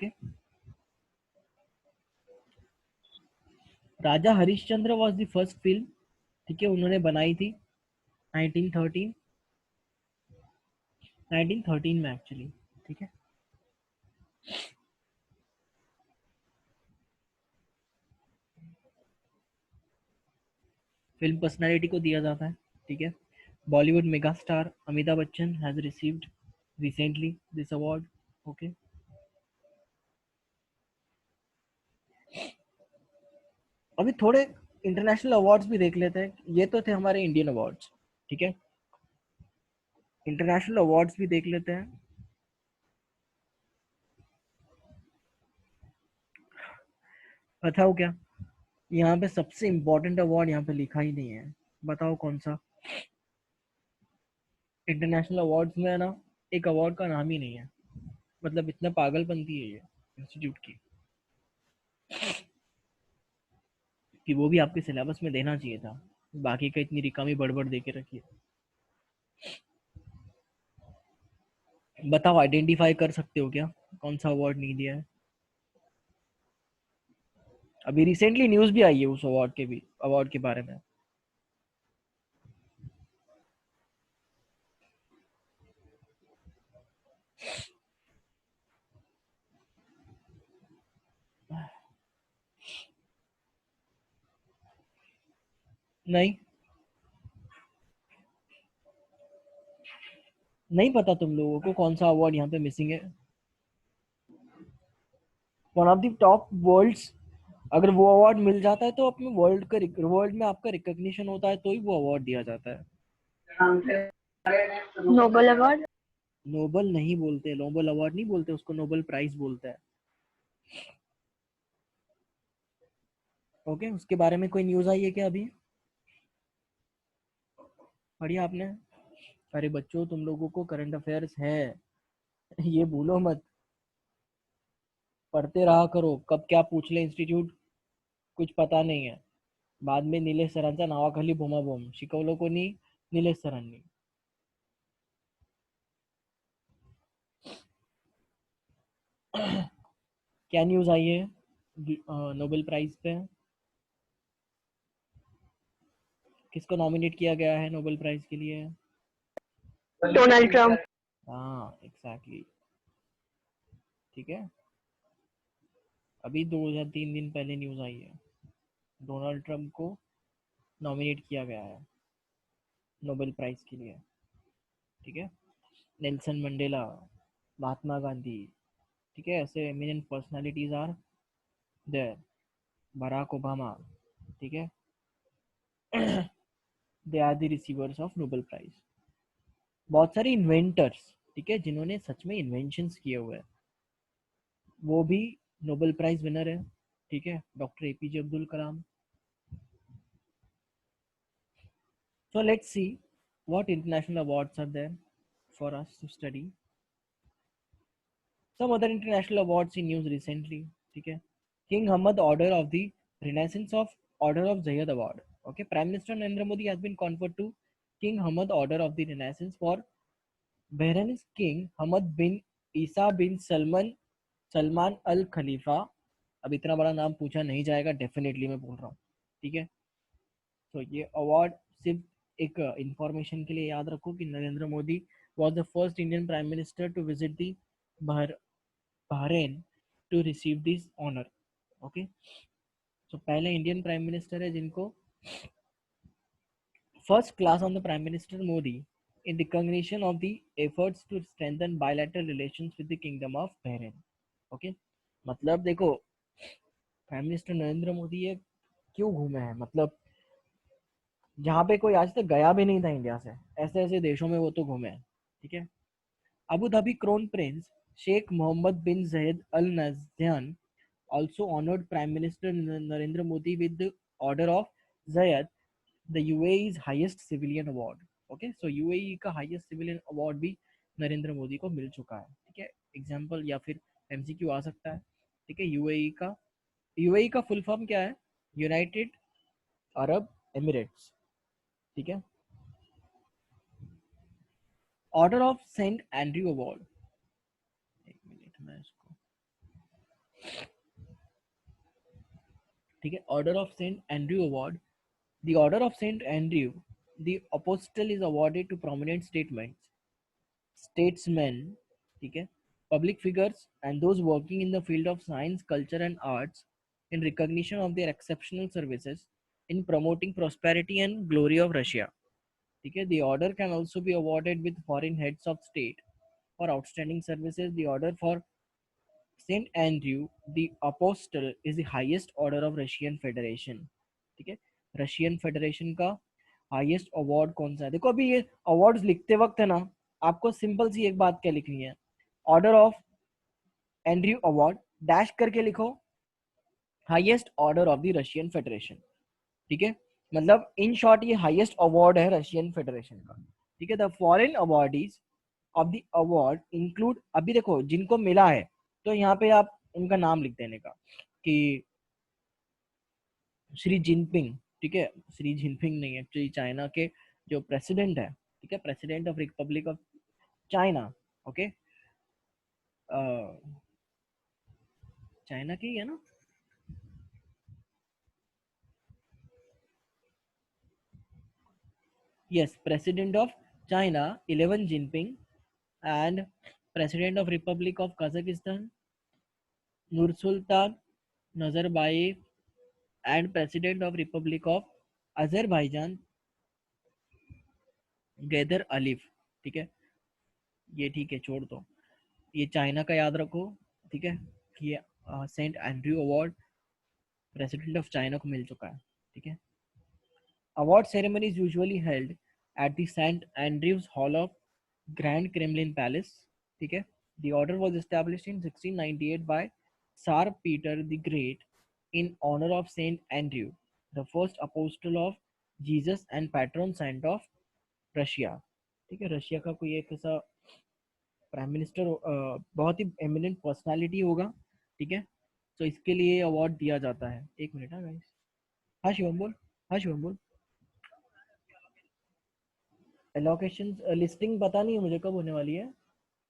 Okay. Raja Harishchandra was the first film, ठीक है, उन्होंने बनाई थी 1913 1913 में एक्चुअली, ठीक है। फिल्म पर्सनालिटी को दिया जाता है, ठीक है। Bollywood mega star Amitabh Bachchan has received recently this award, okay. अभी थोड़े इंटरनेशनल अवार्ड्स भी देख लेते हैं, ये तो थे हमारे इंडियन अवार्ड्स, ठीक है। इंटरनेशनल अवार्ड्स भी देख लेते हैं। बताओ क्या, यहाँ पे सबसे इम्पोर्टेंट अवार्ड यहाँ पे लिखा ही नहीं है, बताओ कौन सा। इंटरनेशनल अवार्ड्स में है ना, एक अवार्ड का नाम ही नहीं है, मतलब इतना पागलपंती है ये इंस्टीट्यूट की कि वो भी आपके सिलेबस में देना चाहिए था, बाकी का इतनी रिकामी बड़बड़ दे के रखी है। बताओ, आइडेंटिफाई कर सकते हो क्या कौन सा अवार्ड नहीं दिया है? अभी रिसेंटली न्यूज भी आई है उस अवार्ड के बारे में। नहीं, नहीं पता तुम लोगों को कौन सा अवार्ड यहाँ पे मिसिंग है? One of the top worlds, अगर वो अवार्ड मिल जाता है तो अपने वर्ल्ड में आपका रिकॉग्निशन होता है, तो ही वो अवार्ड दिया जाता है। Nobel award? नोबल नहीं बोलते, नोबल अवार्ड नहीं बोलते उसको, नोबल प्राइज बोलते हैं, ओके। उसके बारे में कोई न्यूज आई है क्या अभी? पढ़ी आपने? अरे बच्चों, तुम लोगों को करंट अफेयर्स है, ये भूलो मत, पढ़ते रहा करो, कब क्या पूछ ले इंस्टीट्यूट कुछ पता नहीं है। बाद में निलेश सरांचा नावाखाली बोंबाबोंब शिकवलं कोणी? निलेश सरांनी। क्या न्यूज आई है नोबेल प्राइज पे? किसको नॉमिनेट किया गया है नोबेल प्राइज के लिए? Donald Trump. हाँ एग्जैक्टली, ठीक है। अभी 2 या 3 दिन पहले न्यूज आई है, डोनाल्ड ट्रम्प को नॉमिनेट किया गया है नोबेल प्राइज के लिए, ठीक है। नेल्सन मंडेला, महात्मा गांधी, ठीक है, ऐसे eminent personalities are there, Barack Obama, ठीक है। They are the receivers of Nobel prize. बहुत सारे इन्वेंटर्स, ठीक है, जिन्होंने सच में इन्वेंशंस किए हुए हैं, वो भी नोबेल प्राइज विनर है, ठीक है। Doctor APJ Abdul Kalam. So let's see what international awards are there for us to study. Some other international awards in news recently, ठीक है। King Hamad Order of the Renaissance of Order of Zayed Award. Okay, Prime Minister Narendra Modi has been conferred to King Hamad Order of the Renaissance for Bahrain's King Hamad bin Isa bin Salman Al Khalifa। अब इतना बड़ा नाम पूछा नहीं जाएगा, definitely मैं बोल रहा हूँ, ठीक है। तो ये अवार्ड सिर्फ एक इंफॉर्मेशन के लिए याद रखो कि Narendra Modi was the first Indian Prime Minister to visit the Bahrain to receive this honor, okay। तो पहले इंडियन प्राइम मिनिस्टर है जिनको first class on the prime minister Modi in recognition of the efforts to strengthen bilateral relations with the Kingdom of Bahrain, okay। मतलब देखो, prime minister Narendra Modi ये क्यों घूमे हैं, मतलब जहाँ पे कोई आज तक गया भी नहीं था इंडिया से, ऐसे ऐसे देशों में वो तो घूमे हैं, ठीक है। Abu Dhabi crown prince Sheikh Mohammed bin Zayed Al Nahyan also honored Prime Minister Narendra Modi with the Order of Zayed, the UAE's highest civilian award. Okay, so UAE का highest civilian award भी नरेंद्र मोदी को मिल चुका है, ठीक है। Example या फिर एमसीक्यू आ सकता है, ठीक है। यूएई का फुल फॉर्म क्या है? यूनाइटेड अरब एमिरेट्स, ठीक है। Order of Saint Andrew award, एक मिनट मैं इसको ठीक है, order of Saint Andrew award, the order of Saint Andrew the apostle is awarded to prominent statesmen, ठीक है, public figures and those working in the field of science, culture and arts in recognition of their exceptional services in promoting prosperity and glory of Russia. ठीक है, the order can also be awarded with foreign heads of state for outstanding services. The order for Saint Andrew the Apostle is the highest order of Russian Federation. ठीक है, Russian federation का highest award कौन सा है? देखो अभी ये awards लिखते वक्त है ना, आपको सिंपल सी एक बात क्या लिखनी है, order of Andrew award dash करके लिखो highest order of the Russian federation. ठीक है, मतलब इन शॉर्ट ये हाईएस्ट अवार्ड है रशियन फेडरेशन का। ठीक है, the foreign awardees of the award include, अभी देखो जिनको मिला है तो यहाँ पे आप उनका नाम लिख देने का कि श्री जिनपिंग। ठीक है, श्री जिनपिंग नहीं, एक्चुअली चाइना के जो प्रेसिडेंट है, ठीक है, president of Republic of China, okay, China के ही है ना, yes, president of China 11 Jinping and president of Republic of Kazakhstan Nursultan Nazarbayev and president of Republic of Azerbaijan Gaider Aliyev। ठीक है, ये ठीक है, छोड़ दो, ये चाइना का याद रखो। ठीक है, ये Saint Andrew award president of China को मिल चुका है। ठीक है, award ceremony is usually held at the St. Andrews Hall of Grand Kremlin Palace. ठीक है, the order was established in 1698 by Tsar Peter the Great in honor of Saint Andrew, the first apostle of Jesus and patron saint of Russia। ठीक है, Russia का कोई एक ऐसा prime minister बहुत ही eminent personality होगा। ठीक है, तो इसके लिए अवार्ड दिया जाता है। एक मिनट, हाँ गाइस, हाँ शिवम बोल, हाँ शिवम बोल। एलोकेशन लिस्टिंग पता नहीं है मुझे कब होने वाली है,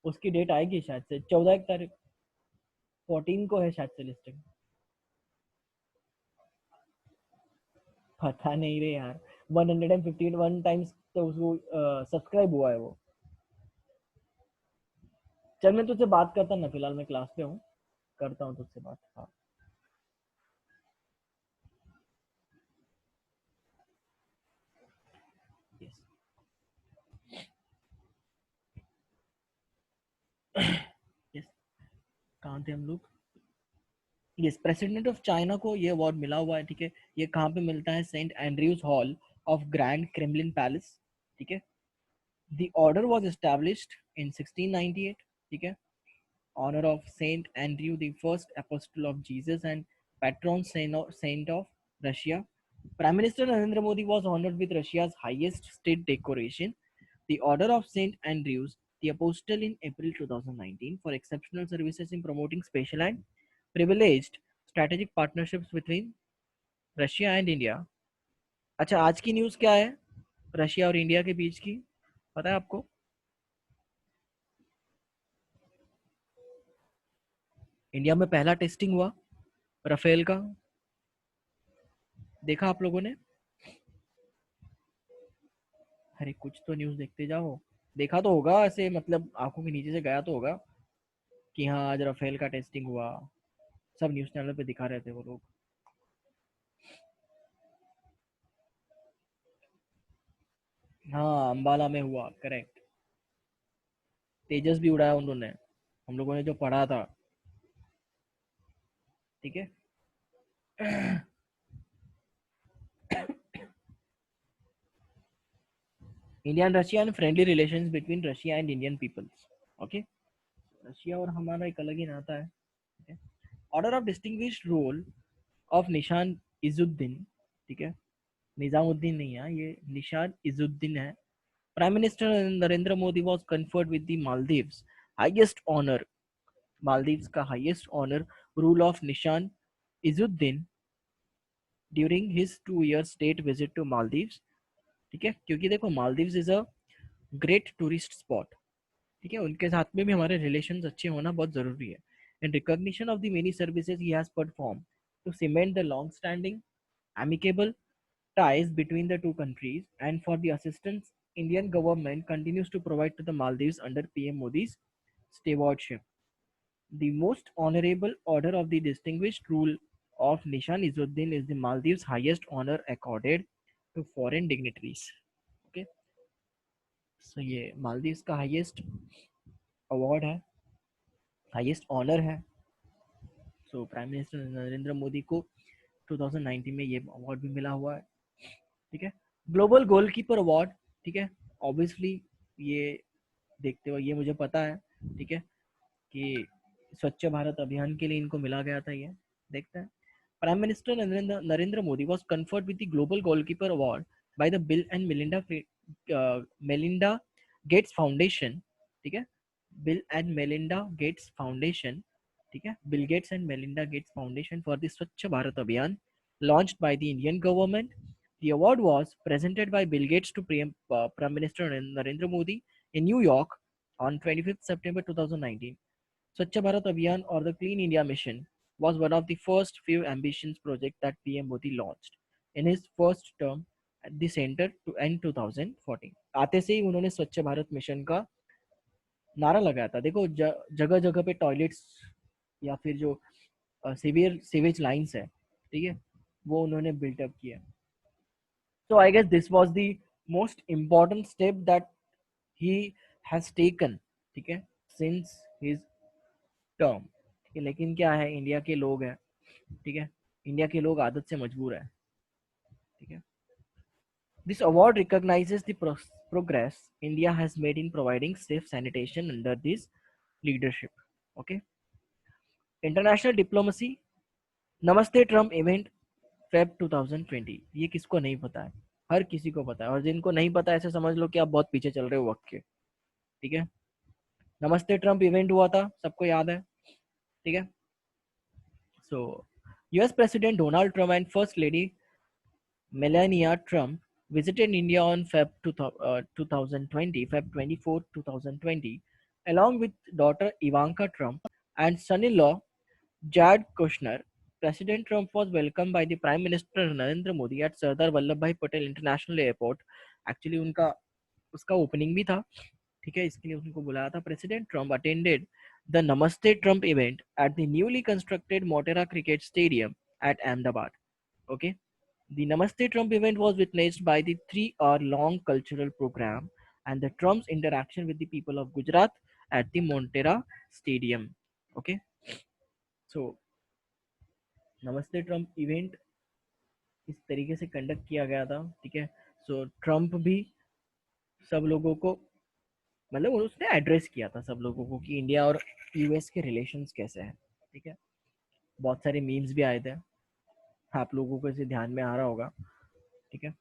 उसकी डेट आएगी शायद से 14 तारीख, 14 को है शायद से लिस्टिंग, पता नहीं रे यार। 151 टाइम्स तो उसको सब्सक्राइब हुआ है वो। चल मैं तुझसे बात करता ना, फिलहाल मैं क्लास पे हूँ, करता हूँ तुझसे बात। हाँ यस यस, कहाँ थे हम लोग? यस, प्रेसिडेंट ऑफ चाइना को ये अवार्ड मिला हुआ है। ठीक है, ये कहाँ पे मिलता है? Saint Andrew's hall of grand Kremlin palace. ठीक है, the order was established in 1698। ठीक है, honor of Saint Andrew, the first apostle of Jesus and patron saint of Russia. Prime Minister Narendra Modi was honored with Russia's highest state decoration, the Order of Saint Andrews, the Apostle, in April 2019 for exceptional services in promoting special and privileged strategic partnerships between Russia and India। अच्छा, आज की news क्या है Russia और India के बीच की, पता है आपको? इंडिया में पहला टेस्टिंग हुआ राफेल का, देखा आप लोगों ने? अरे कुछ तो न्यूज़ देखते जाओ, देखा तो होगा ऐसे, मतलब आंखों के नीचे से गया तो होगा कि हाँ आज राफेल का टेस्टिंग हुआ, सब न्यूज़ चैनल पे दिखा रहे थे वो लोग। हाँ अंबाला में हुआ, करेक्ट, तेजस भी उड़ाया उन्होंने, हम लोगों ने जो पढ़ा था। ठीक है, India and Russia and friendly relations between Russia and Indian peoples. Okay, Russia और हमारा एक अलग ही नाता है। ठीक है, order of distinguished rule of Nishan Izzuddeen. ठीक है, निजामुद्दीन नहीं है ये, निशान इजुद्दीन है। Prime minister Narendra Modi was conferred with the Maldives highest honour, Maldives का highest honour, rule of Nishan Izzuddeen during his 2 year state visit to Maldives. ठीक है, क्योंकि देखो Maldives is a great tourist spot. ठीक है, उनके साथ में भी हमारे रिलेशन अच्छे होना बहुत जरूरी है। in recognition of the many services he has performed to cement the long-standing amicable ties between the two countries, and for the assistance Indian government continues to provide to the Maldives under PM Modi's stewardship. The most honorable order of the distinguished rule of Nishan Izzuddin is the Maldives' highest honor accorded to foreign dignitaries. Okay, so ये मालदीव्स का highest award है, highest honour है. So prime minister Narendra Modi को 2019 में ये award भी मिला हुआ है. ठीक है, ग्लोबल गोलकीपर अवार्ड. ठीक है, ऑब्वियसली ये देखते हुए ये मुझे पता है. ठीक है, कि स्वच्छ भारत अभियान के लिए इनको मिला गया था. ये देखते हैं. Prime Minister Narendra Modi was conferred with the Global Goalkeeper Award by the Bill and Melinda Gates Foundation. ठीक है, Bill and Melinda Gates Foundation. ठीक है, Bill Gates and Melinda Gates Foundation for the Swachh Bharat Abhiyan launched by the Indian government. The award was presented by Bill Gates to Prime Minister Narendra Modi in New York on 25th September 2019. Swachh Bharat Abhiyan or the Clean India Mission was one of the first few ambitious projects that PM Modi launched in his first term at the center to end 2014. आते से ही उन्होंने स्वच्छ Bharat mission का नारा लगाया था. देखो जगह जगह पे टॉयलेट्स या फिर जो सीवियर सीवेज लाइंस है, ठीक है, वो उन्होंने बिल्टअप किया. So I guess this was the most important step that he has taken, ठीक है, since his term. लेकिन क्या है, इंडिया के लोग हैं. ठीक है, इंडिया के लोग आदत से मजबूर है. ठीक है, this award recognises the progress India has made in providing safe sanitation under this leadership. Okay, international diplomacy. नमस्ते ट्रम्प इवेंट फेब 2020. ये किसको नहीं पता है? हर किसी को पता है, और जिनको नहीं पता ऐसे समझ लो कि आप बहुत पीछे चल रहे हो वक्त के. ठीक है, नमस्ते ट्रम्प इवेंट हुआ था, सबको याद है. ठीक है, सो US President Donald Trump and First Lady Melania Trump visited India on Feb 2020, Feb 24, 2020, along with daughter Ivanka Trump and son-in-law Jared Kushner. President Trump was welcomed by the Prime Minister Narendra Modi at Sardar Vallabhbhai Patel International Airport. Actually उनका उसका opening भी था. ठीक है, इसके लिए उनको बुलाया था. President Trump attended the Namaste Trump event at the newly constructed Motera Cricket Stadium at Ahmedabad. Okay, the Namaste Trump event was witnessed by the 3-hour long cultural program and the Trump's interaction with the people of Gujarat at the Montera Stadium. Okay, so नमस्ते Trump event इस तरीके से conduct किया गया था. ठीक है, सो Trump भी सब लोगों को, मतलब उसने एड्रेस किया था सब लोगों को कि इंडिया और यूएस के रिलेशंस कैसे हैं. ठीक है, बहुत सारे मीम्स भी आए थे, आप लोगों को इसे ध्यान में आ रहा होगा. ठीक है,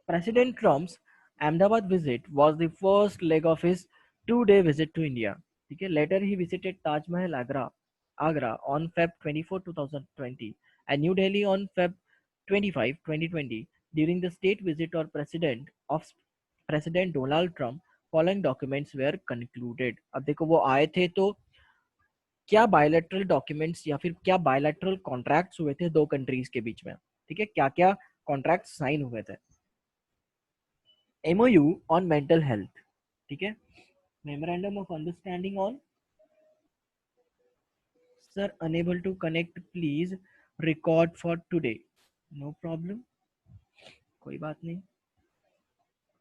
President Trump's Ahmedabad visit was the first leg of his 2-day visit to India. ठीक है, later he visited Taj Mahal Agra on Feb 24, 2020 and New Delhi on Feb 25, 2020 during the state visit of President Donald Trump. Following documents were concluded. अब देखो वो आए थे तो क्या bilateral documents या फिर क्या बायलैटरल कॉन्ट्रैक्ट्स हुए थे दो कंट्रीज के बीच में. ठीक है, क्या क्या कॉन्ट्रैक्ट्स साइन हुए थे. MOU on mental health. ठीक है, Memorandum of Understanding on. Sir, unable to connect, please record for today. No problem, कोई बात नहीं.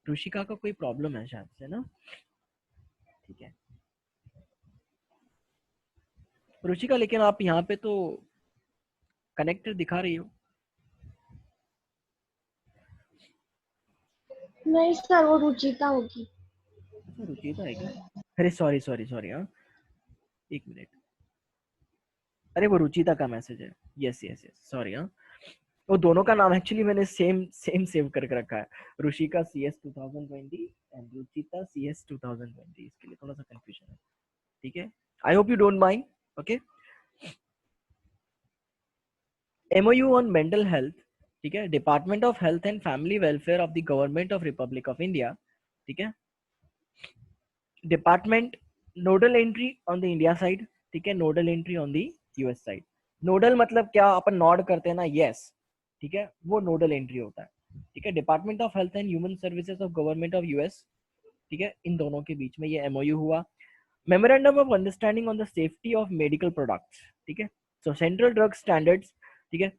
रुशिका का कोई प्रॉब्लम है शायद से ना. ठीक है रुचिका, लेकिन आप यहाँ पे तो कनेक्टेड दिखा रही हो. नहीं सर, वो रुचिता होगी. अच्छा, रुचिता है क्या? अरे सॉरी सॉरी सॉरी. हाँ, एक मिनट. अरे वो रुचिता का मैसेज है. Yes yes yes, sorry. हाँ, वो दोनों का नाम एक्चुअली मैंने सेम सेव करके रखा है. Rushika CS 2020 and Ruchita CS 2020. इसके लिए थोड़ा सा कंफ्यूजन है. ठीक है, I hope you don't mind. Okay, MOU on mental health. ठीक है, department of health and family welfare of the government of Republic of India. ठीक है, department nodal entry on the India side. ठीक है, nodal entry on the US side. Nodal मतलब क्या, अपन Nord करते हैं ना, यस, ठीक है, वो नोडल एंट्री होता है। ठीक है, department of health and human services of government of US, ठीक है, इन दोनों के बीच में ये एमओयू हुआ। Memorandum of understanding on the safety of medical products, ठीक है, सो सेंट्रल ड्रग स्टैंडर्ड्स, ठीक है,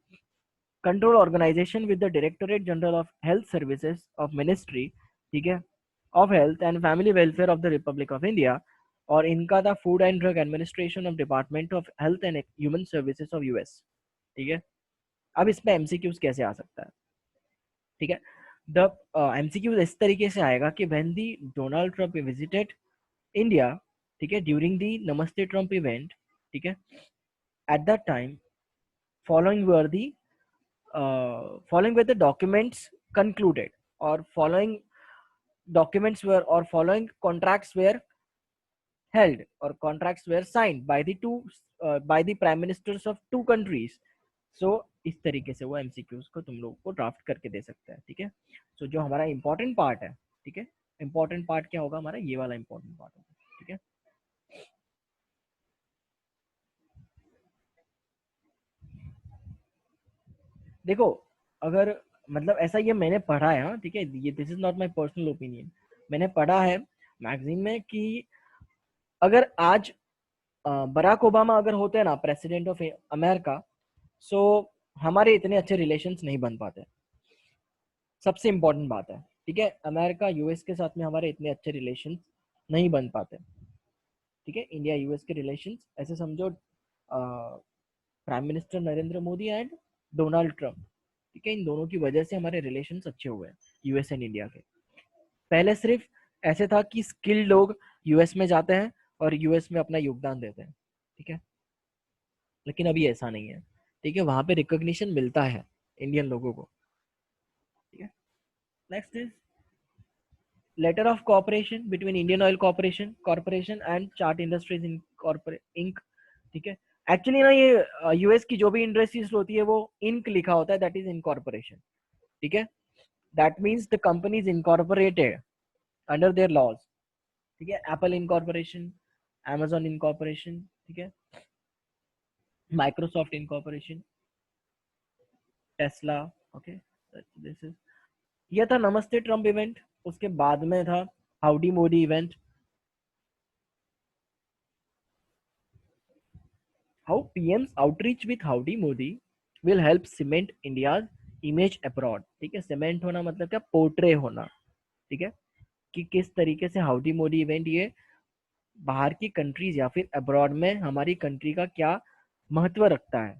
control organisation with the directorate general of health services of ministry, ठीक है, of health and family welfare of the republic of India, और इनका था food and drug administration of department of health and human services of US. ठीक है, अब इसमें MCQs कैसे आ सकता है, ठीक है, द एमसीक्यूज इस तरीके से आएगा कि when the Donald Trump visited India, ठीक है, ड्यूरिंग दी नमस्ते ट्रम्प इवेंट, ठीक है, at that time following were the following were the documents concluded, or following documents were, or following contracts were held, or contracts were signed by the two by the prime ministers of two countries. So इस तरीके से वो MCQs को तुम लोग को draft करके दे सकता है। ठीक है, सो जो हमारा इंपॉर्टेंट पार्ट है, ठीक है, इंपॉर्टेंट पार्ट क्या होगा हमारा, ये वाला इंपॉर्टेंट पार्ट होगा। ठीक है, देखो, अगर मतलब ऐसा ये मैंने पढ़ा है, हाँ, ठीक है, ये this is not my personal opinion, मैंने पढ़ा है मैगजीन में कि अगर आज बराक ओबामा अगर होते हैं ना प्रेसिडेंट ऑफ अमेरिका, सो हमारे इतने अच्छे रिलेशंस नहीं बन पाते। सबसे इम्पोर्टेंट बात है, ठीक है, अमेरिका यूएस के साथ में हमारे इतने अच्छे रिलेशंस नहीं बन पाते। ठीक है, इंडिया यूएस के रिलेशंस ऐसे समझो, prime minister Narendra Modi and Donald Trump, ठीक है, इन दोनों की वजह से हमारे रिलेशंस अच्छे हुए हैं यूएस एंड इंडिया के। पहले सिर्फ ऐसे था कि स्किल्ड लोग यूएस में जाते हैं और यूएस में अपना योगदान देते हैं, ठीक है, लेकिन अभी ऐसा नहीं है। ठीक है, वहां पे रिकॉग्निशन मिलता है इंडियन लोगों को। ठीक है, next is letter of cooperation between Indian Oil corporation and Chart industries Inc. ठीक है, एक्चुअली ना ये यूएस की जो भी इंडस्ट्रीज होती है वो इंक लिखा होता है, दैट इज इनकॉर्पोरेशन। ठीक है, that means the company is incorporated under their laws. ठीक है, एप्पल इनकॉर्पोरेशन, Amazon इनकॉर्पोरेशन, ठीक है, Microsoft incorporation, Tesla. Okay, this is, ये था नमस्ते ट्रम्प इवेंट। उसके बाद में था howdy Modi event. How PM's outreach with howdy Modi will help cement India's image abroad. ठीक है, सीमेंट होना मतलब क्या, पोर्ट्रे होना। ठीक है, कि किस तरीके से हाउडी मोदी इवेंट ये बाहर की कंट्रीज या फिर अब्रॉड में हमारी कंट्री का क्या महत्व रखता है।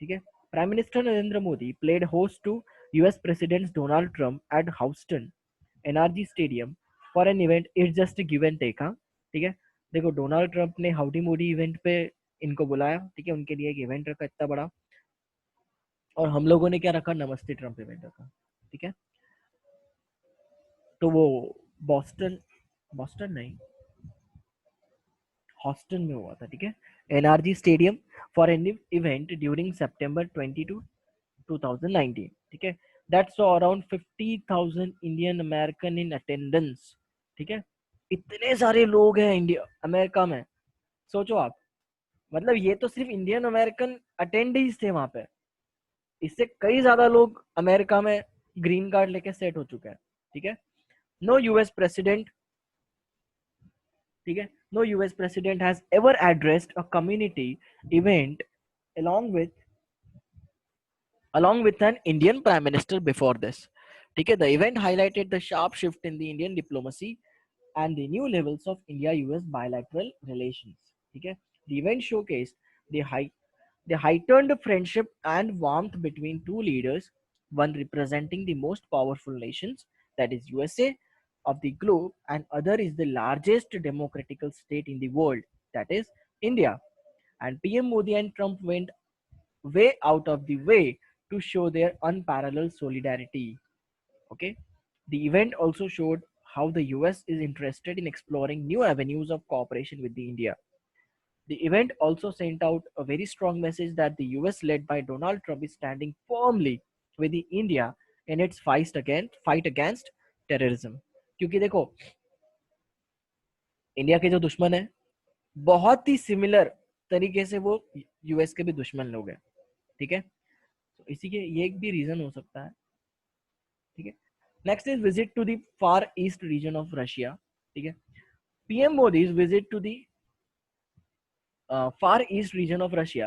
ठीक है, prime minister Narendra Modi played host to US president Donald Trump at Houston NRG stadium for an event, it's just give and take. ठीक है, देखो डोनाल्ड ट्रम्प ने हाउडी मोदी इवेंट पे इनको बुलाया, ठीक है, उनके लिए एक इवेंट रखा इतना बड़ा, और हम लोगों ने क्या रखा, नमस्ते ट्रम्प इवेंट रखा। ठीक है, तो वो बॉस्टन, बॉस्टन नहीं, हॉस्टन में हुआ था। ठीक है, NRG stadium for an event during September 22 2019। ठीक है, that's around 50,000 Indian American in attendance. ठीक है, इतने सारे लोग हैं इंडिया अमेरिका में, सोचो आप, मतलब ये तो सिर्फ इंडियन अमेरिकन अटेंडेंस थे वहां पे, इससे कई ज्यादा लोग अमेरिका में ग्रीन कार्ड लेके सेट हो चुके हैं। ठीक है, नो यूएस प्रेसिडेंट, ठीक है, no US president has ever addressed a community event along with along with an Indian Prime Minister before this. Okay, the event highlighted the sharp shift in the Indian diplomacy and the new levels of India-US bilateral relations. Okay, the event showcased the the heightened friendship and warmth between two leaders, one representing the most powerful nations, that is USA, of the globe, and other is the largest democratical state in the world, that is India. And PM Modi and Trump went way out of the way to show their unparalleled solidarity. Okay, the event also showed how the US is interested in exploring new avenues of cooperation with the India. The event also sent out a very strong message that the US led by Donald Trump is standing firmly with the India in its fight against terrorism. क्योंकि देखो India के जो दुश्मन है बहुत ही similar तरीके से वो यूएस के भी दुश्मन लोग हैं, ठीक है। तो इसी के ये एक भी रीजन हो सकता है, ठीक है। Next is visit to the far east region of Russia, ठीक है। PM Modi's visit to the far east region of Russia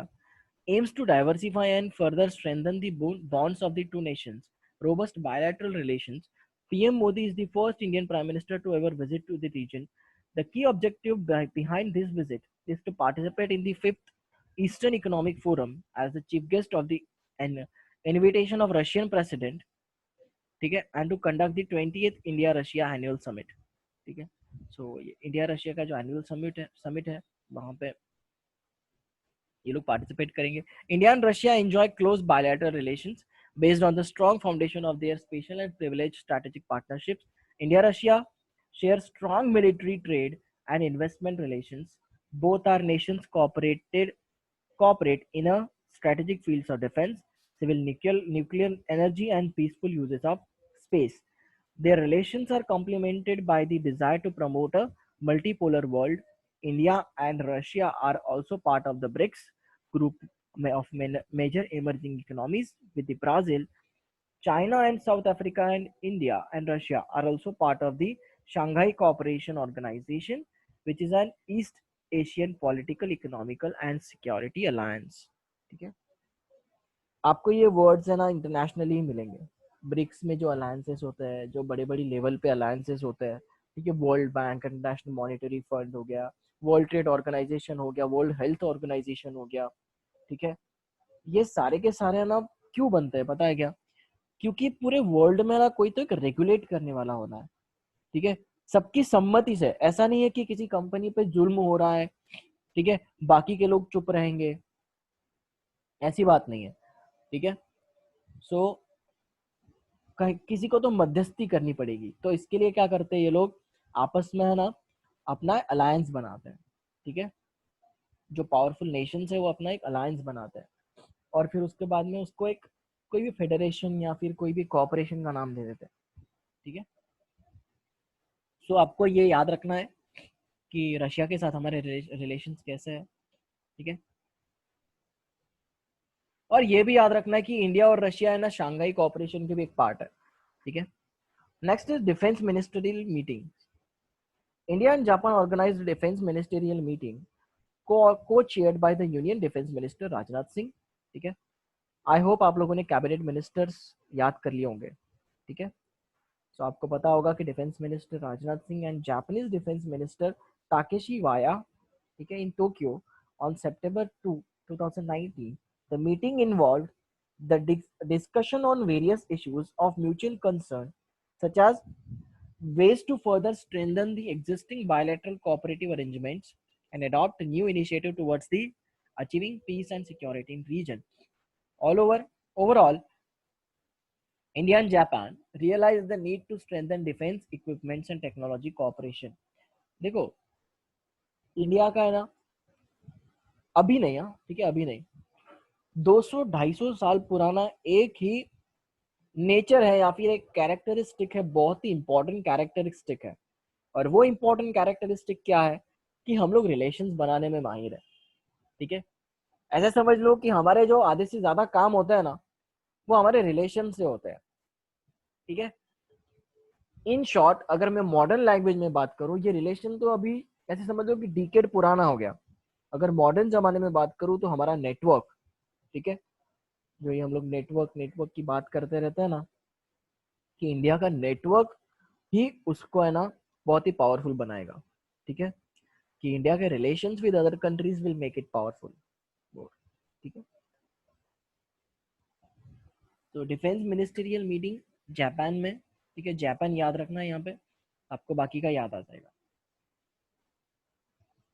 aims to diversify and further strengthen the bonds of the two nations. Robust bilateral relations. PM Modi is the first Indian Prime Minister to ever visit to the region. The key objective behind this visit is to participate in the fifth Eastern Economic Forum as the chief guest of the an invitation of Russian President, ठीक है, and to conduct the 20th India Russia Annual Summit, ठीक है। So India Russia का जो annual summit है वहां पे ये लोग पार्टिसिपेट करेंगे। India and Russia enjoy close bilateral relations based on the strong foundation of their special and privileged strategic partnerships. India Russia share strong military, trade, and investment relations. Both our nations cooperate in a strategic fields of defense, civil nuclear energy, and peaceful uses of space. Their relations are complemented by the desire to promote a multipolar world. India and Russia are also part of the BRICS group of major emerging economies, with the Brazil, China, and South Africa, and India and Russia are also part of the Shanghai Cooperation Organization, which is an East Asian political, economical, and security alliance. ठीक है, आपको ये words है ना internationally मिलेंगे। BRICS में जो alliances होते हैं, जो बड़े बड़ी लेवल पे अलायंसेस होते हैं, ठीक है, world bank, international monetary fund हो गया, वर्ल्ड ट्रेड ऑर्गेनाइजेशन हो गया, वर्ल्ड हेल्थ ऑर्गेनाइजेशन हो गया, ठीक है, ये सारे के सारे ना क्यों बनते हैं पता है क्या? क्योंकि पूरे वर्ल्ड में ना कोई तो एक रेगुलेट करने वाला होना है, ठीक है, सबकी सम्मति से। ऐसा नहीं है कि किसी कंपनी पे जुल्म हो रहा है, ठीक है, बाकी के लोग चुप रहेंगे, ऐसी बात नहीं है, ठीक है। सो किसी को तो मध्यस्थी करनी पड़ेगी, तो इसके लिए क्या करते हैं ये लोग आपस में है ना अपना अलायंस बनाते हैं, ठीक है। जो पावरफुल नेशंस है वो अपना एक अलायंस बनाते हैं और फिर उसके बाद में उसको एक कोई भी फेडरेशन या फिर कोई भी कॉपरेशन का नाम दे देते हैं, ठीक है। सो आपको ये याद रखना है कि रशिया के साथ हमारे रिलेशंस कैसे है, ठीक है। और ये भी याद रखना है कि इंडिया और रशिया है ना शंघाई कॉपरेशन के भी एक पार्ट है, ठीक है। Next is defence ministerial meeting. India and Japan organised defence ministerial meeting co-chaired by the union defence minister Rajnath Singh, ठीक है। आई होप आप लोगों ने कैबिनेट मिनिस्टर्स याद कर लिए होंगे, ठीक है। सो आपको पता होगा कि defence minister Rajnath Singh and Japanese defence minister Takeshi via, ठीक है, in Tokyo on September 2, 2019. The meeting involved the discussion on various issues of mutual concern, such as ways to further strengthen the existing bilateral cooperative arrangements and adopt a new initiative towards the achieving peace and security in region. Overall, India and Japan realized the need to strengthen defense equipments and technology cooperation. देखो India का है ना अभी नहीं, हाँ ठीक है, अभी नहीं, 200-250 साल पुराना एक ही नेचर है या फिर एक कैरेक्टरिस्टिक है, बहुत ही इंपॉर्टेंट कैरेक्टरिस्टिक है। और वो इंपॉर्टेंट कैरेक्टरिस्टिक क्या है कि हम लोग रिलेशंस बनाने में माहिर है, ठीक है। ऐसे समझ लो कि हमारे जो आधे से ज्यादा काम होता है ना वो हमारे रिलेशन से होते हैं, ठीक है। इन शॉर्ट अगर मैं मॉडर्न लैंग्वेज में बात करूं, ये रिलेशन तो अभी ऐसे समझ लो कि डिकेड पुराना हो गया। अगर मॉडर्न जमाने में बात करूं तो हमारा नेटवर्क, ठीक है, जो ये हम लोग नेटवर्क की बात करते रहते हैं ना, कि इंडिया का नेटवर्क ही उसको है ना बहुत ही पावरफुल बनाएगा, ठीक है, कि इंडिया के relations with other countries will make it powerful, ठीक है। तो डिफेंस मिनिस्ट्रियल मीटिंग जापान में, ठीक है, जापान याद रखना है यहाँ पे, आपको बाकी का याद आ जाएगा,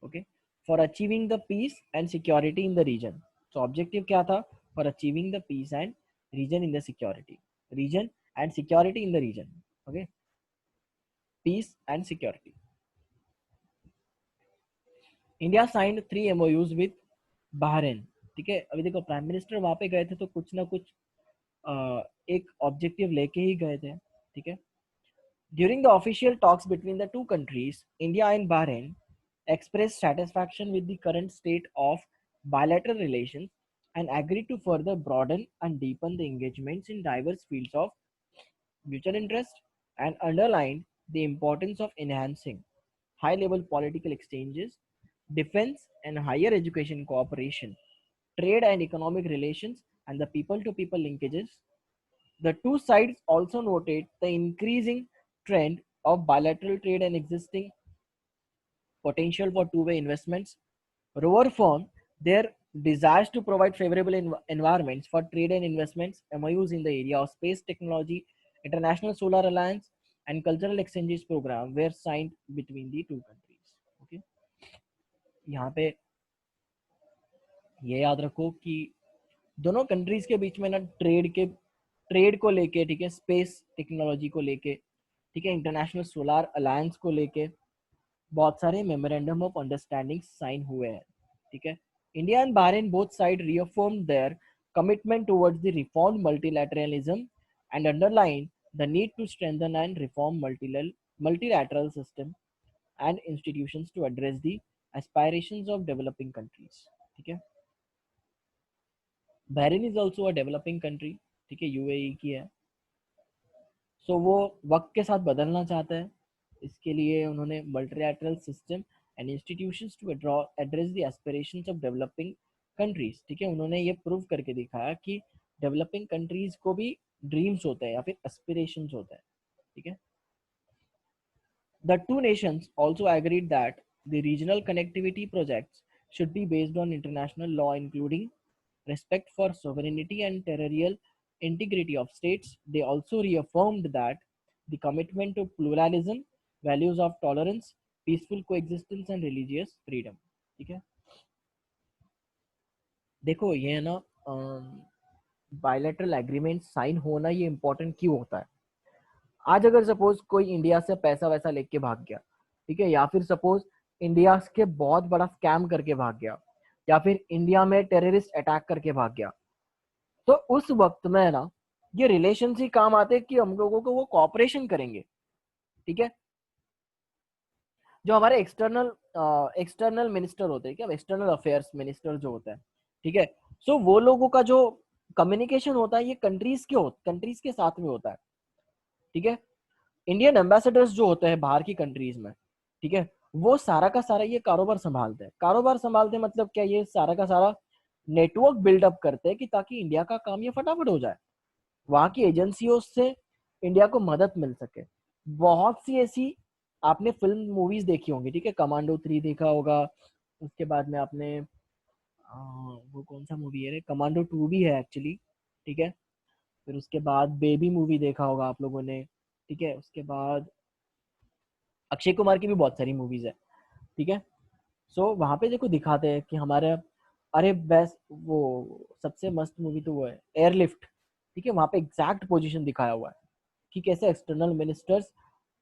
okay. For achieving the peace and security in the region, तो ऑब्जेक्टिव क्या था? For achieving the peace and region in the security, region and security in the region, okay, peace and security. India signed 3 MOUs with Bahrain, ठीक है। अभी देखो prime minister वहां पे गए थे तो कुछ ना कुछ एक ऑब्जेक्टिव लेके ही गए थे, ठीक है। During the official talks between the two countries, India and Bahrain expressed satisfaction with the current state of bilateral relations and agreed to further broaden and deepen the engagements in diverse fields of mutual interest and underlined the importance of enhancing high level political exchanges, defense and higher education cooperation, trade and economic relations, and the people to people linkages. The two sides also noted the increasing trend of bilateral trade and existing potential for two-way investments. Rover firm their desires to provide favorable environments for trade and investments. MOUs in the area of space technology, International Solar Alliance, and cultural exchanges program were signed between the two countries. Okay, यहाँ पे ये याद रखो कि दोनों countries के बीच में ना ट्रेड को लेके, ठीक है, स्पेस टेक्नोलॉजी को लेके, ठीक है, इंटरनेशनल सोलार अलायंस को लेके बहुत सारे मेमोरेंडम ऑफ अंडरस्टैंडिंग साइन हुए हैं, ठीक है. India and Bahrain both side reaffirm their commitment towards the reform multilateralism and underline the need to strengthen and reform multilateral system and institutions to address the aspirations of developing countries. ठीक है. Bahrain is also a developing country, ठीक है, UAE की है. सो वो वक्त के साथ बदलना चाहता है. इसके लिए उन्होंने multilateral system and institutions to address the aspirations of developing countries, ठीक है. उन्होंने ये प्रूव करके दिखाया कि डेवलपिंग कंट्रीज को भी ड्रीम्स होते हैं या फिर एस्पिरेशंस होते हैं, ठीक है. The two nations also agreed that the regional connectivity projects should be based on international law, including respect for sovereignty and territorial integrity of states. They also reaffirmed that the commitment to pluralism, values of tolerance, peaceful coexistence and religious freedom. ठीक है. देखो ये है ना, bilateral agreement sign होना ये important क्यों होता है. आज अगर सपोज कोई इंडिया से पैसा वैसा लेके भाग गया, ठीक है, या फिर सपोज इंडिया के बहुत बड़ा स्कैम करके भाग गया, या फिर इंडिया में टेररिस्ट अटैक करके भाग गया, तो उस वक्त में ना ये रिलेशन ही काम आते हैं कि हम लोगों को वो कॉपरेशन करेंगे, ठीक है. जो हमारे एक्सटर्नल मिनिस्टर होते हैं, क्या एक्सटर्नल अफेयर्स मिनिस्टर जो होता है, ठीक है, सो वो लोगों का जो कम्युनिकेशन होता है ये कंट्रीज के साथ में होता है, ठीक है. इंडियन एम्बेसडर्स जो होते हैं बाहर की कंट्रीज में, ठीक है, वो सारा का सारा ये कारोबार संभालते हैं. मतलब क्या, ये सारा का सारा नेटवर्क बिल्डअप करते हैं कि ताकि इंडिया का काम ये फटाफट हो जाए, वहां की एजेंसियों से इंडिया को मदद मिल सके. बहुत सी ऐसी आपने फिल्म मूवीज देखी होंगी, ठीक है, कमांडो 3 देखा होगा, उसके बाद में आपने वो कौन सा मूवी है, कमांडो 2 भी है एक्चुअली, ठीक है. फिर उसके बाद बेबी मूवी देखा होगा आप लोगों ने, ठीक है. उसके बाद अक्षय कुमार की भी बहुत सारी मूवीज है, ठीक है. सो वहां पे देखो दिखाते हैं कि हमारे, अरे बेस्ट वो सबसे मस्त मूवी तो वो है एयरलिफ्ट, ठीक है. वहां पे एग्जैक्ट पोजीशन दिखाया हुआ है कि कैसे एक्सटर्नल मिनिस्टर्स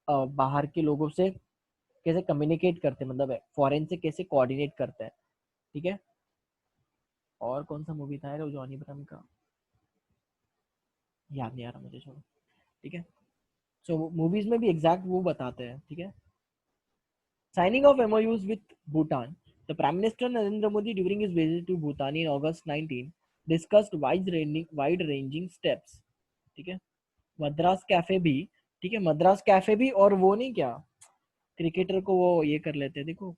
बाहर के लोगों से कैसे कम्युनिकेट करते हैं, मतलब फॉरेन से कैसे कोऑर्डिनेट करते हैं, ठीक है. और कौन सा मूवी था यार वो जॉनी ब्रम का, याद नहीं आ रहा मुझे, छोड़ो, ठीक है. सो मूवीज में भी एग्जैक्ट वो बताते हैं, ठीक है. Signing of MOUs with Bhutan. The Prime Minister Narendra Modi during his visit to Bhutan in August 19 discussed wide-ranging steps. ठीक है. मद्रास कैफे भी, ठीक है, मद्रास कैफे भी, और वो नहीं क्या क्रिकेटर को वो ये कर लेते, देखो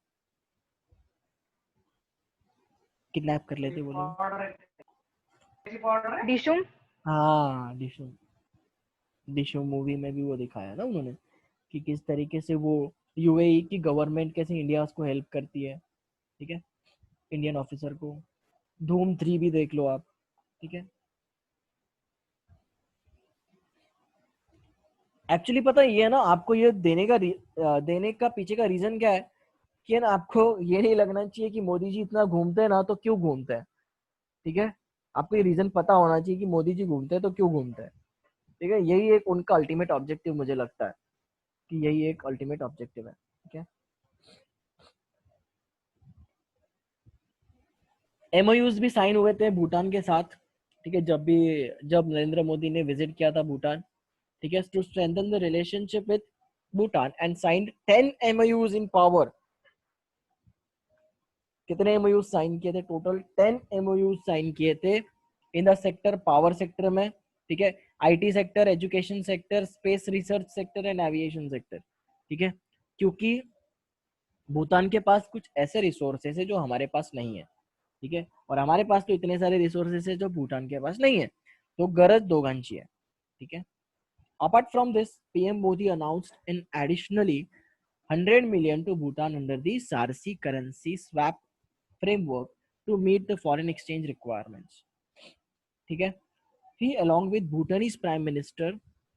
किडनैप कर लेते वो लोग. डिशुम, हाँ डिशुम मूवी में भी वो दिखाया ना उन्होंने कि किस तरीके से वो यूएई की गवर्नमेंट कैसे इंडिया को हेल्प करती है, ठीक है, इंडियन ऑफिसर को. धूम 3 भी देख लो आप, ठीक है. एक्चुअली पता है ये ना, आपको ये देने का पीछे का रीजन क्या है कि ना आपको ये नहीं लगना चाहिए कि मोदी जी इतना घूमते हैं ना तो क्यों घूमते हैं, ठीक है. आपको ये रीजन पता होना चाहिए कि मोदी जी घूमते हैं तो क्यों घूमते हैं, ठीक है. यही एक उनका अल्टीमेट ऑब्जेक्टिव मुझे लगता है कि यही एक अल्टीमेट ऑब्जेक्टिव है, ठीक है. एमओयूज भी साइन हुए थे भूटान के साथ, ठीक है, जब नरेंद्र मोदी ने विजिट किया था भूटान, ठीक है, to strengthen the relationship with Bhutan and signed 10 MOUs in power. कितने एमओयू साइन किए थे? टोटल 10 एमओयू साइन किए थे in the sector, power sector में, ठीक है, IT sector, education sector, space research sector and aviation sector, ठीक है, क्योंकि भूटान के पास कुछ ऐसे रिसोर्सेस है जो हमारे पास नहीं है, ठीक है, और हमारे पास तो इतने सारे रिसोर्सेस है जो भूटान के पास नहीं है, तो गरज दोगंची है, ठीक है। Apart from this, PM Modi announced in additionally 100 million to Bhutan under the SARC currency swap framework to meet the foreign exchange requirements, ठीक है। He along with Bhutanese Prime Minister,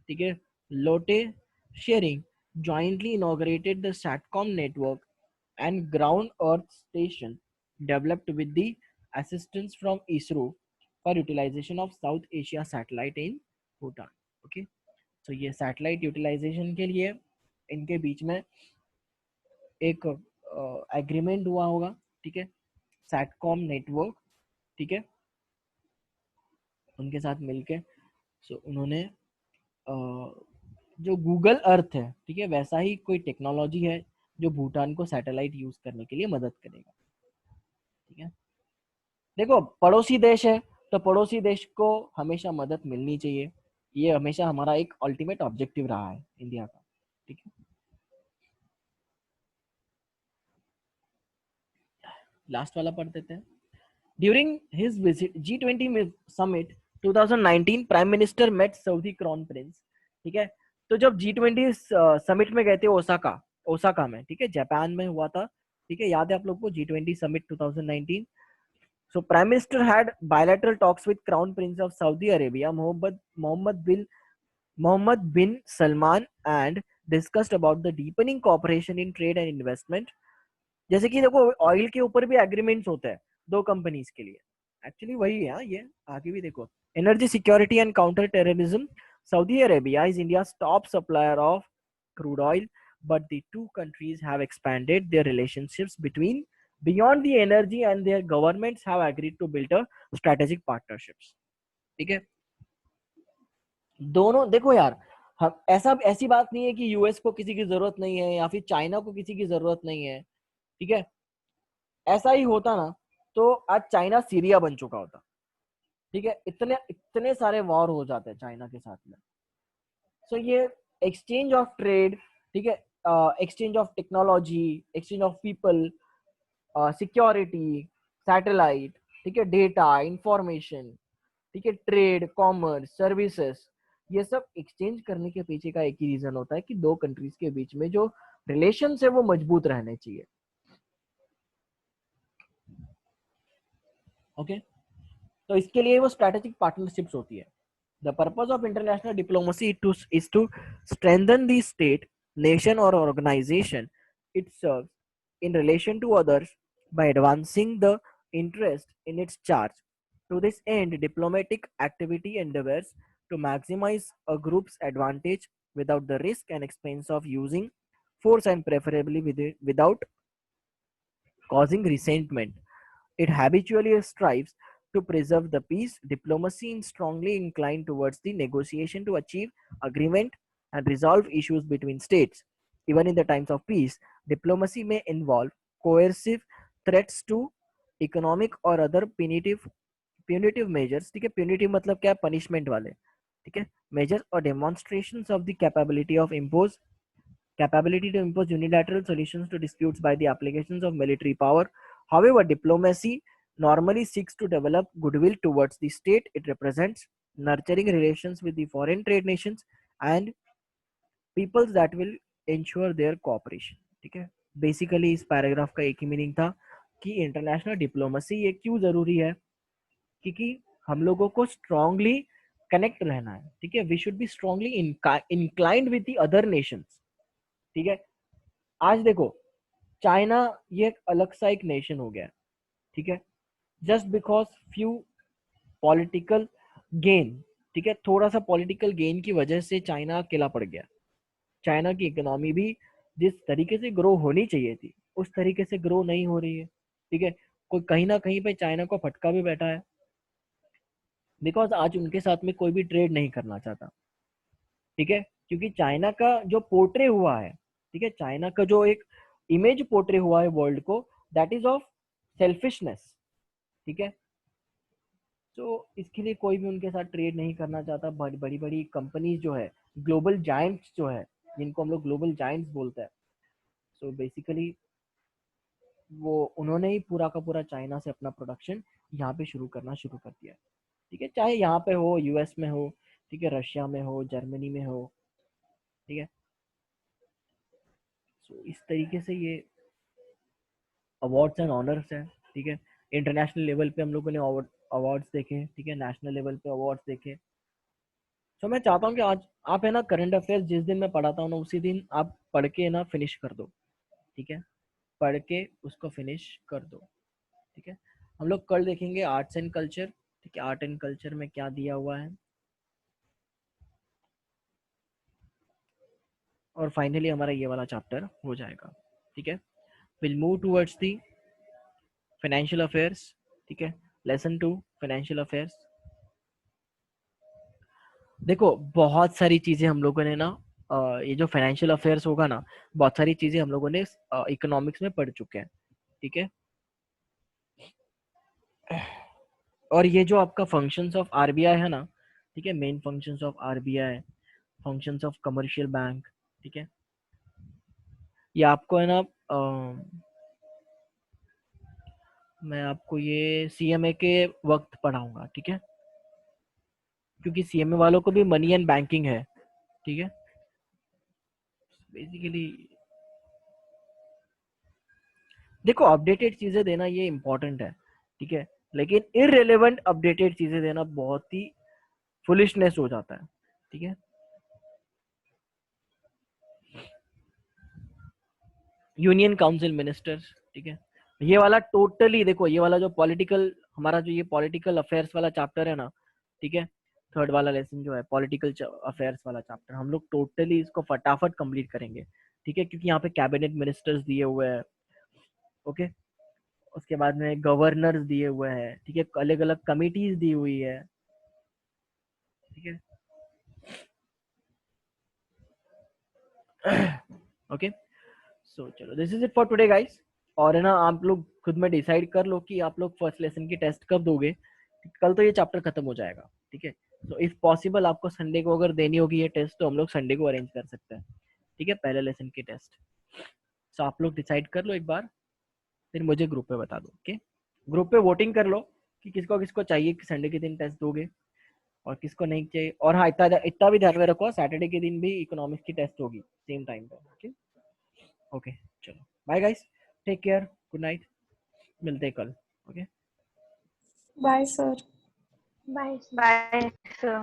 ठीक है, Lotte Shering jointly inaugurated the SATCOM network and ground earth station developed with the assistance from ISRO for utilization of South Asia satellite in Bhutan, okay। तो ये satellite utilisation के लिए इनके बीच में एक agreement हुआ होगा, ठीक है, सैटकॉम नेटवर्क, ठीक है, उनके साथ मिलके सो उन्होंने जो गूगल अर्थ है, ठीक है, वैसा ही कोई टेक्नोलॉजी है जो भूटान को सैटेलाइट यूज करने के लिए मदद करेगा, ठीक है। देखो पड़ोसी देश है तो पड़ोसी देश को हमेशा मदद मिलनी चाहिए, ये हमेशा हमारा एक अल्टीमेट ऑब्जेक्टिव रहा है इंडिया का, ठीक है। लास्ट वाला पढ़ देते हैं। During his visit G20 summit 2019, prime minister met Saudi crown prince, ठीक है। तो जब G20 समिट में गए थे ओसाका, ओसाका में, ठीक है, जापान में हुआ था, ठीक है, याद है आप लोग को G20 summit 2019। So Prime Minister had bilateral talks with Crown Prince of Saudi Arabia Mohammed bin Salman and discussed about the deepening cooperation in trade and investment। जैसे कि देखो ऑयल के ऊपर भी एग्रीमेंट्स होते हैं दो कंपनीज के लिए, एक्चुअली वही है ये, आगे भी देखो। Energy security and counter terrorism, Saudi Arabia is India's top supplier of crude oil, but the two countries have expanded there relationships between beyond the energy and their governments have agreed to build a strategic partnerships, ठीक है। दोनों देखो यार, हम ऐसी बात नहीं है कि यूएस को किसी की जरूरत नहीं है या फिर चाइना को किसी की जरूरत नहीं है, ठीक है। ऐसा ही होता ना तो आज चाइना सीरिया बन चुका होता, ठीक है, इतने इतने सारे वॉर हो जाते हैं चाइना के साथ में। सो ये एक्सचेंज ऑफ ट्रेड, ठीक है, exchange of technology, exchange of people, security, satellite, ठीक है, डेटा, इंफॉर्मेशन, ठीक है, ट्रेड, कॉमर्स, सर्विसेज, ये सब एक्सचेंज करने के पीछे का एक ही रीजन होता है कि दो कंट्रीज के बीच में जो रिलेशन है वो मजबूत रहने चाहिए, ओके। तो इसके लिए वो स्ट्रेटेजिक पार्टनरशिप्स होती है। The purpose of international diplomacy is to strengthen the state, nation और organisation it serves in relation to others by advancing the interest in its charge. To this end, diplomatic activity endeavors to maximize a group's advantage without the risk and expense of using force and preferably without causing resentment. It habitually strives to preserve the peace. Diplomacy is strongly inclined towards the negotiation to achieve agreement and resolve issues between states. Even in the times of peace, diplomacy may involve coercive threats to economic or other punitive measures, ठीक है, punitive मतलब क्या है, punishment वाले, ठीक है, measures or demonstrations of the capability to impose unilateral solutions to disputes by the applications of military power. However, diplomacy normally seeks to develop goodwill towards the state it represents, nurturing relations with the foreign trade nations and peoples that will ensure their cooperation, ठीक है। Basically इस paragraph का एक ही meaning था कि international diplomacy ये क्यों जरूरी है, क्योंकि हम लोगों को स्ट्रांगली कनेक्ट रहना है, ठीक है, we should be strongly inclined with the other nations, ठीक है। आज देखो चाइना ये एक अलग सा एक नेशन हो गया, ठीक है, just because few political gain, ठीक है, थोड़ा सा पॉलिटिकल गेन की वजह से चाइना अकेला पड़ गया। चाइना की इकोनॉमी भी जिस तरीके से ग्रो होनी चाहिए थी उस तरीके से ग्रो नहीं हो रही है, ठीक है, कोई कहीं ना कहीं पे चाइना को फटका भी बैठा है, बिकॉज आज उनके साथ में कोई भी ट्रेड नहीं करना चाहता, ठीक है, क्योंकि चाइना का जो पोर्ट्रे हुआ है, ठीक है, चाइना का जो एक इमेज पोर्ट्रे हुआ है वर्ल्ड को, दैट इज ऑफ सेल्फिशनेस, ठीक है। तो इसके लिए कोई भी उनके साथ ट्रेड नहीं करना चाहता। बड़ी बड़ी कंपनीज जो है, ग्लोबल जायंट्स जो है, जिनको हम लोग ग्लोबल जायंट्स बोलते हैं, सो बेसिकली वो उन्होंने ही पूरा का पूरा चाइना से अपना प्रोडक्शन यहाँ पे शुरू करना शुरू कर दिया, ठीक है। चाहे यहाँ पे हो, यूएस में हो, ठीक है, रशिया में हो, जर्मनी में हो, ठीक है। सो इस तरीके से ये अवार्ड्स एंड ऑनर्स हैं, ठीक है। इंटरनेशनल लेवल पे हम लोगों ने अवार्ड्स देखे, ठीक है, नेशनल लेवल पे अवार्ड्स देखे। सो मैं चाहता हूँ कि आज आप है ना करंट अफेयर्स जिस दिन मैं पढ़ाता हूँ ना, उसी दिन आप पढ़ के ना फिनिश कर दो, ठीक है। पढ़ के उसको फिनिश कर दो, ठीक है। हम लोग कल देखेंगे आर्ट्स एंड कल्चर, ठीक है। आर्ट एंड कल्चर में क्या दिया हुआ है, और फाइनली हमारा ये वाला चैप्टर हो जाएगा, ठीक है। Will move towards the financial affairs, ठीक है। Lesson 2 financial affairs. देखो बहुत सारी चीजें हम लोगों ने ना ये जो फाइनेंशियल अफेयर्स होगा ना, बहुत सारी चीजें हम लोगों ने इकोनॉमिक्स में पढ़ चुके हैं, ठीक है। और ये जो आपका फंक्शंस ऑफ आरबीआई है ना, ठीक है, main functions of RBI, functions of commercial bank, ठीक है, ये आपको है ना मैं आपको ये सीएमए के वक्त पढ़ाऊंगा, ठीक है, क्योंकि सीएमए वालों को भी मनी एंड बैंकिंग है, ठीक है। बेसिकली देखो अपडेटेड चीजें देना ये इम्पोर्टेंट है, ठीक है, लेकिन इररिलेवेंट अपडेटेड चीजें देना बहुत ही फुलिशनेस हो जाता है, ठीक है। यूनियन काउंसिल मिनिस्टर्स, ठीक है, ये वाला टोटली देखो, ये वाला जो पॉलिटिकल हमारा जो ये पॉलिटिकल अफेयर्स वाला चैप्टर है ना, ठीक है, थर्ड वाला लेसन जो है पॉलिटिकल अफेयर्स वाला चैप्टर, हम लोग टोटली इसको फटाफट कंप्लीट करेंगे, ठीक है, क्योंकि यहाँ पे कैबिनेट मिनिस्टर्स दिए हुए हैं, ओके। उसके बाद में गवर्नर्स दिए हुए हैं, ठीक है, अलग अलग कमिटीज दी हुई है, ठीक है। ओके, सो चलो this is it for today guys. और है ना आप लोग खुद में डिसाइड कर लो कि आप लोग फर्स्ट लेसन की टेस्ट कब दोगे। कल तो ये चैप्टर खत्म हो जाएगा, ठीक है। तो इफ पॉसिबल आपको संडे को अगर देनी होगी ये टेस्ट, तो हम लोग संडे को अरेंज कर सकते हैं, ठीक है, पहले लेसन की टेस्ट। सो आप लोग डिसाइड कर लो एक बार, फिर मुझे ग्रुप पे बता दो, ओके। ग्रुप पे वोटिंग कर लो कि किसको किसको चाहिए कि संडे के दिन टेस्ट दोगे और किसको नहीं चाहिए। और हाँ, इतना इतना भी ध्यान में रखो, सैटरडे के दिन भी इकोनॉमिक्स की टेस्ट होगी सेम टाइम पे, ओके। ओके, चलो bye guys, take care, good night, मिलते हैं कल, ओके। Bye sir. Bye. Bye, sir.